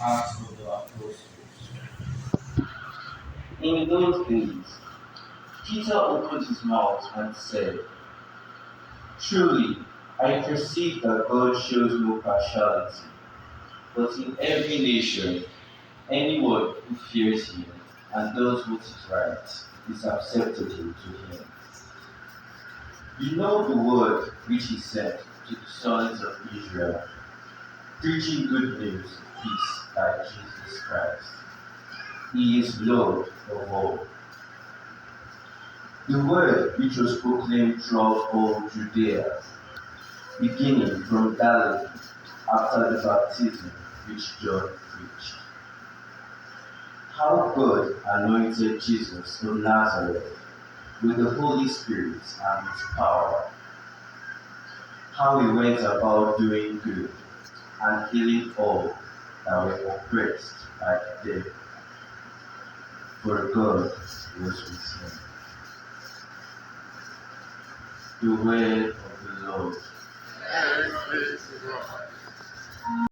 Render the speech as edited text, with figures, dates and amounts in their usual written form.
Acts of the Apostles. In those days, Peter opened his mouth and said, "Truly, I perceive that God shows no partiality, but in every nation, anyone who fears him and does what is right is acceptable to him. You know the word which he sent to the sons of Israel, preaching good news of peace by Jesus Christ. He is Lord of all. The word which was proclaimed throughout all Judea, beginning from Galilee after the baptism which John preached. How God anointed Jesus of Nazareth with the Holy Spirit and with power. How he went about doing good and healing all that were oppressed by the devil, for God was with him. The word of